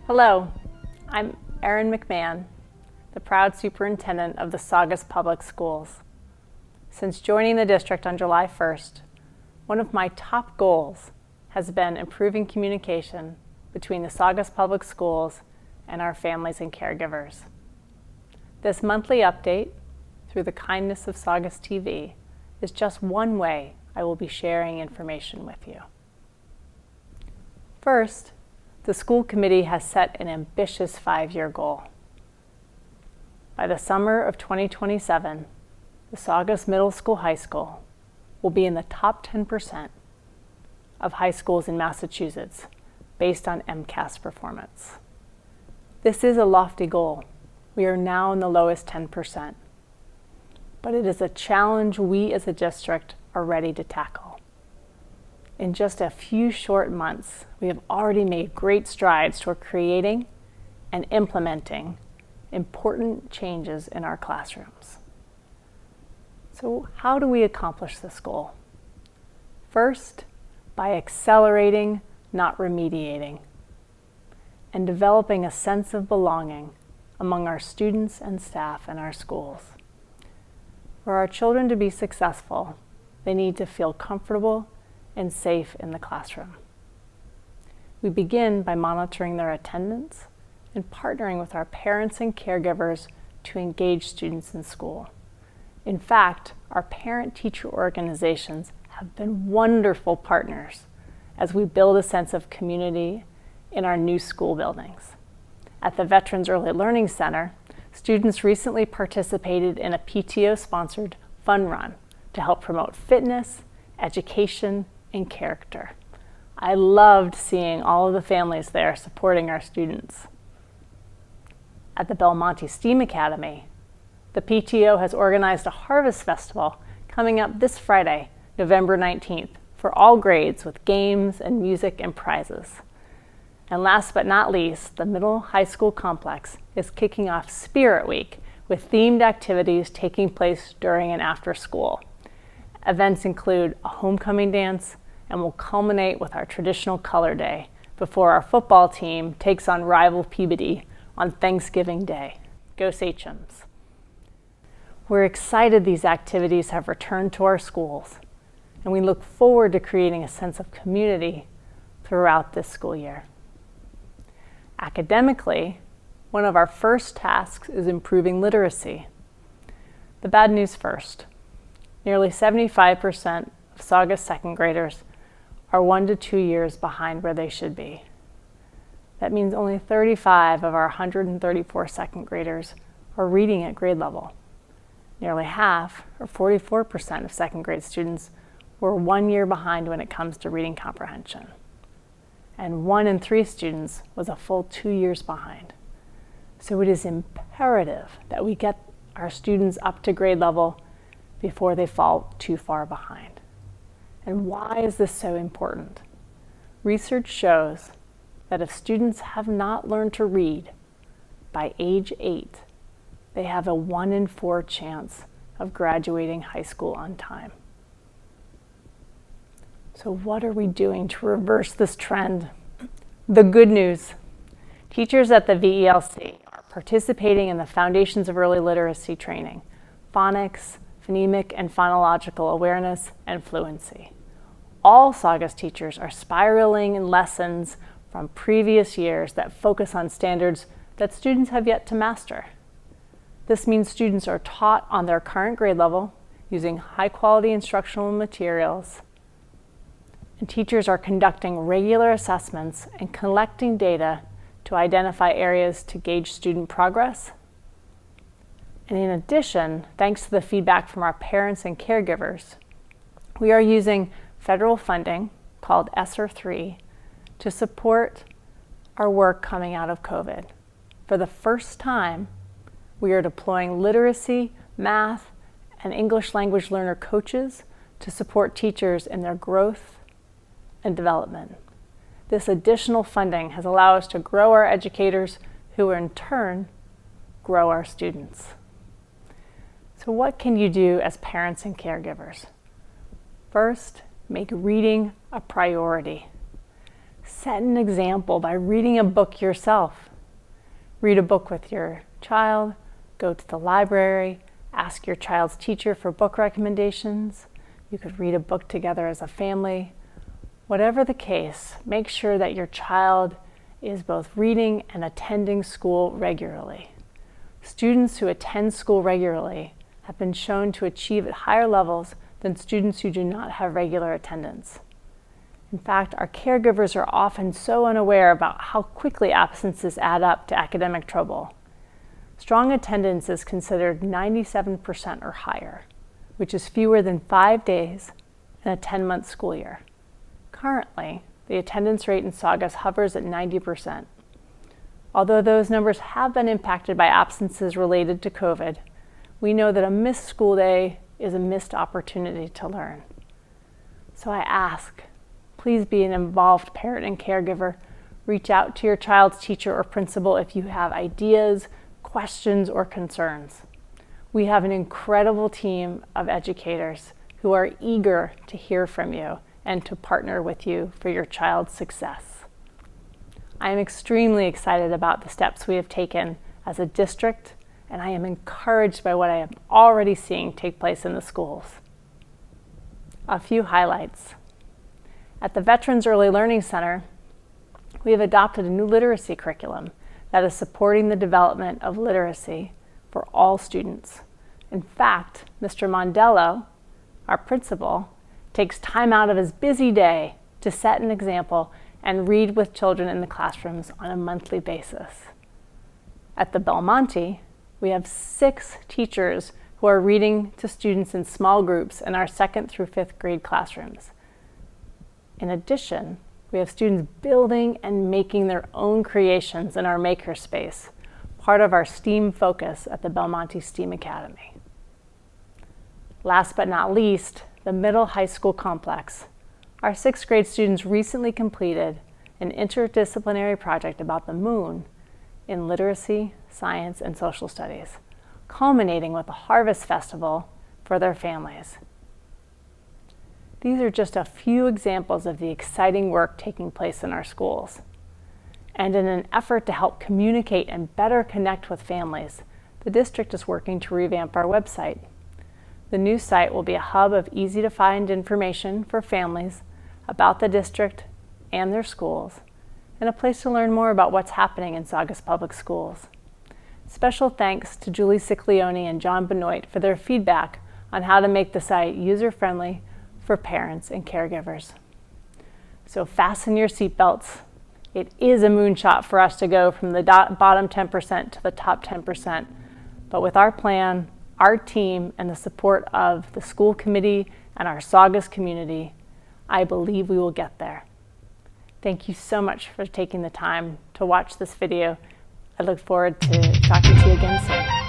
Hello, I'm Erin McMahon, the proud superintendent of the Saugus Public Schools. Since joining the district on July 1st, one of my top goals has been improving communication between the Saugus Public Schools and our families and caregivers. This monthly update, through the kindness of Saugus TV, is just one way I will be sharing information with you. First, the school committee has set an ambitious 5-year goal. By the summer of 2027, the Saugus Middle School High School will be in the top 10% of high schools in Massachusetts based on MCAS performance. This is a lofty goal. We are now in the lowest 10%, but it is a challenge we as a district are ready to tackle. In just a few short months, we have already made great strides toward creating and implementing important changes in our classrooms. So how do we accomplish this goal? First, by accelerating, not remediating, and developing a sense of belonging among our students and staff in our schools. For our children to be successful, they need to feel comfortable and safe in the classroom. We begin by monitoring their attendance and partnering with our parents and caregivers to engage students in school. In fact, our parent-teacher organizations have been wonderful partners as we build a sense of community in our new school buildings. At the Veterans Early Learning Center, students recently participated in a PTO-sponsored fun run to help promote fitness, education, and character. I loved seeing all of the families there supporting our students. At the Belmonte STEAM Academy, the PTO has organized a harvest festival coming up this Friday, November 19th, for all grades with games and music and prizes. And last but not least, the middle high school complex is kicking off Spirit Week with themed activities taking place during and after school. Events include a homecoming dance and will culminate with our traditional color day before our football team takes on rival Peabody on Thanksgiving Day. Go Sachems. We're excited these activities have returned to our schools, and we look forward to creating a sense of community throughout this school year. Academically, one of our first tasks is improving literacy. The bad news first. Nearly 75% of Saugus second graders are 1 to 2 years behind where they should be. That means only 35 of our 134 second graders are reading at grade level. Nearly half, or 44% of second grade students, were 1 year behind when it comes to reading comprehension. And 1 in 3 students was a full 2 years behind. So it is imperative that we get our students up to grade level before they fall too far behind. And why is this so important? Research shows that if students have not learned to read by age 8, they have a 1 in 4 chance of graduating high school on time. So what are we doing to reverse this trend? The good news. Teachers at the VELC are participating in the Foundations of Early Literacy training, phonics, phonemic and phonological awareness, and fluency. All Saugus teachers are spiraling in lessons from previous years that focus on standards that students have yet to master. This means students are taught on their current grade level using high-quality instructional materials, and teachers are conducting regular assessments and collecting data to identify areas to gauge student progress. And in addition, thanks to the feedback from our parents and caregivers, we are using federal funding called ESSER 3 to support our work coming out of COVID. For the first time, we are deploying literacy, math, and English language learner coaches to support teachers in their growth and development. This additional funding has allowed us to grow our educators, who in turn grow our students. So what can you do as parents and caregivers? First, make reading a priority. Set an example by reading a book yourself. Read a book with your child, go to the library, ask your child's teacher for book recommendations. You could read a book together as a family. Whatever the case, make sure that your child is both reading and attending school regularly. Students who attend school regularly have been shown to achieve at higher levels than students who do not have regular attendance. In fact, our caregivers are often so unaware about how quickly absences add up to academic trouble. Strong attendance is considered 97% or higher, which is fewer than 5 days in a 10-month school year. Currently, the attendance rate in Saugus hovers at 90%. Although those numbers have been impacted by absences related to COVID, we know that a missed school day is a missed opportunity to learn. So I ask, please be an involved parent and caregiver. Reach out to your child's teacher or principal if you have ideas, questions, or concerns. We have an incredible team of educators who are eager to hear from you and to partner with you for your child's success. I am extremely excited about the steps we have taken as a district, and I am encouraged by what I am already seeing take place in the schools. A few highlights. At the Veterans Early Learning Center, we have adopted a new literacy curriculum that is supporting the development of literacy for all students. In fact, Mr. Mondello, our principal, takes time out of his busy day to set an example and read with children in the classrooms on a monthly basis. At the Belmonte, we have 6 teachers who are reading to students in small groups in our 2nd through 5th grade classrooms. In addition, we have students building and making their own creations in our makerspace, part of our STEAM focus at the Belmonte STEAM Academy. Last but not least, the middle high school complex. Our 6th grade students recently completed an interdisciplinary project about the moon in literacy, science, and social studies, culminating with a harvest festival for their families. These are just a few examples of the exciting work taking place in our schools. And in an effort to help communicate and better connect with families, the district is working to revamp our website. The new site will be a hub of easy-to-find information for families about the district and their schools, and a place to learn more about what's happening in Saugus Public Schools. Special thanks to Julie Ciclione and John Benoit for their feedback on how to make the site user-friendly for parents and caregivers. So fasten your seatbelts. It is a moonshot for us to go from the bottom 10% to the top 10%, but with our plan, our team, and the support of the school committee and our Saugus community, I believe we will get there. Thank you so much for taking the time to watch this video. I look forward to talking to you again soon.